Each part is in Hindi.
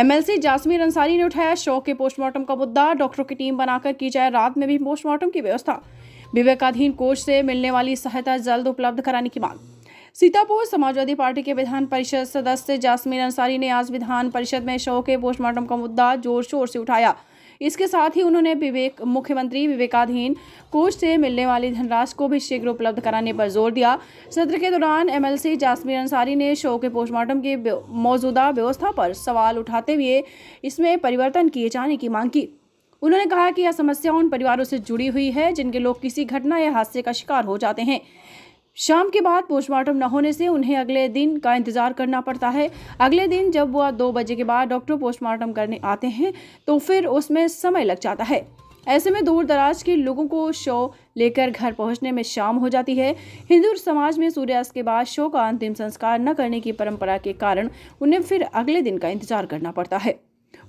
एमएलसी जासमीर अंसारी ने उठाया शव के पोस्टमार्टम का मुद्दा। डॉक्टरों की टीम बनाकर की जाए रात में भी पोस्टमार्टम की व्यवस्था। विवेकाधीन कोष से मिलने वाली सहायता जल्द उपलब्ध कराने की मांग। सीतापुर समाजवादी पार्टी के विधान परिषद सदस्य जासमीर अंसारी ने आज विधान परिषद में शव के पोस्टमार्टम का मुद्दा जोर शोर से उठाया। इसके साथ ही उन्होंने मुख्यमंत्री विवेकाधीन कोष से मिलने वाली धनराशि को भी शीघ्र उपलब्ध कराने पर जोर दिया। सत्र के दौरान एमएलसी जासमीर अंसारी ने शव के पोस्टमार्टम की मौजूदा व्यवस्था पर सवाल उठाते हुए इसमें परिवर्तन किए जाने की मांग की। उन्होंने कहा कि यह समस्या उन परिवारों से जुड़ी हुई है जिनके लोग किसी घटना या हादसे का शिकार हो जाते हैं। शाम के बाद पोस्टमार्टम न होने से उन्हें अगले दिन का इंतजार करना पड़ता है। अगले दिन जब वह 2 बजे के बाद डॉक्टर पोस्टमार्टम करने आते हैं तो फिर उसमें समय लग जाता है। ऐसे में दूर दराज के लोगों को शव लेकर घर पहुंचने में शाम हो जाती है। हिंदू समाज में सूर्यास्त के बाद शव का अंतिम संस्कार न करने की परंपरा के कारण उन्हें फिर अगले दिन का इंतजार करना पड़ता है।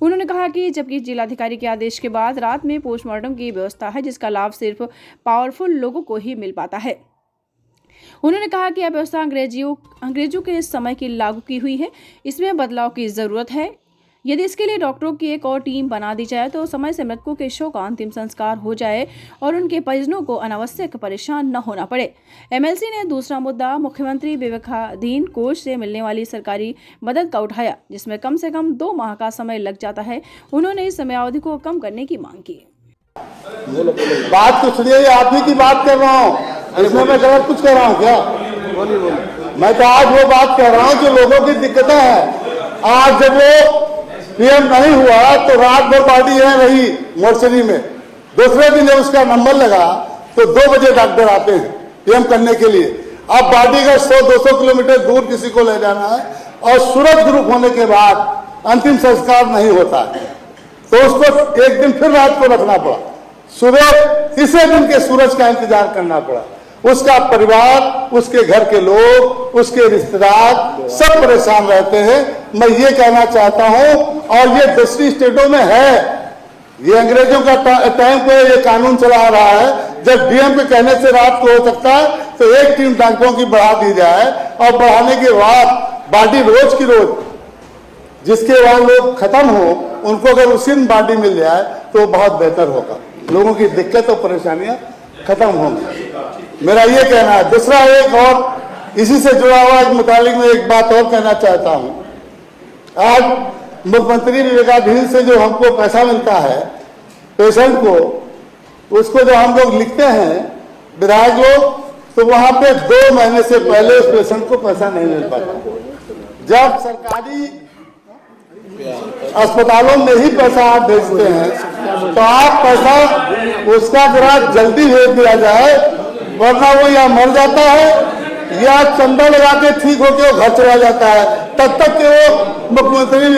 उन्होंने कहा कि जबकि जिलाधिकारी के आदेश के बाद रात में पोस्टमार्टम की व्यवस्था है जिसका लाभ सिर्फ पावरफुल लोगों को ही मिल पाता है। उन्होंने कहा कि यह व्यवस्था अंग्रेजों के समय की लागू की हुई है। इसमें बदलाव की जरूरत है। यदि इसके लिए डॉक्टरों की एक और टीम बना दी जाए तो समय से मृतकों के शव का अंतिम संस्कार हो जाए और उनके परिजनों को अनावश्यक परेशान न होना पड़े। एमएलसी ने दूसरा मुद्दा मुख्यमंत्री विवेकाधीन कोष से मिलने वाली सरकारी मदद का उठाया जिसमें कम से कम 2 माह का समय लग जाता है। उन्होंने इस समयावधि को कम करने की मांग की। बात तो सुनिए, आप ही की बात कर रहा हूँ, इसमें मैं गलत कुछ कर रहा हूँ क्या? मैं तो आज वो बात कर रहा हूँ जो लोगों की दिक्कतें हैं। आज जब वो पीएम नहीं हुआ तो रात भर पार्टी है रही मोर्चरी में। दूसरे दिन जब उसका नंबर लगा तो 2 बजे डॉक्टर आते हैं पीएम करने के लिए। अब पार्टी का 100-200 किलोमीटर दूर किसी को ले जाना है और सूरज ग्रुप होने के बाद अंतिम संस्कार नहीं होता है तो उसको एक दिन फिर रात को रखना पड़ा। सुबह तीसरे दिन के सूरज का इंतजार करना पड़ा। उसका परिवार, उसके घर के लोग, उसके रिश्तेदार सब परेशान रहते हैं। मैं ये कहना चाहता हूं, और ये 10 स्टेटों में है, ये अंग्रेजों का टाइम पे ये कानून चला आ रहा है। जब डीएम के कहने से रात को हो सकता है तो एक टीम डॉक्टरों की बढ़ा दी जाए और बढ़ाने के बाद बाडी रोज की रोज जिसके वहां लोग खत्म हो उनको अगर उसी दिन बाडी मिल जाए तो बहुत बेहतर होगा। लोगों की दिक्कत और परेशानियां खत्म होंगी। मेरा ये कहना है। दूसरा एक और इसी से जुड़ा हुआ एक मुतालिक में एक बात और कहना चाहता हूं। आज मुख्यमंत्री विवेकाधीन से जो हमको पैसा मिलता है पेशेंट को, उसको जो हम लोग लिखते हैं विधायक लोग, तो वहां पे 2 महीने से पहले उस पेशेंट को पैसा नहीं मिल पाता। जब सरकारी अस्पतालों में ही पैसा आप भेजते हैं तो आप पैसा उसका जरा जल्दी भेज दिया जाए, वरना वो या मर जाता है या चंदा लगा के ठीक होके वो घर चला जाता है। तब तक के वो मुख्यमंत्री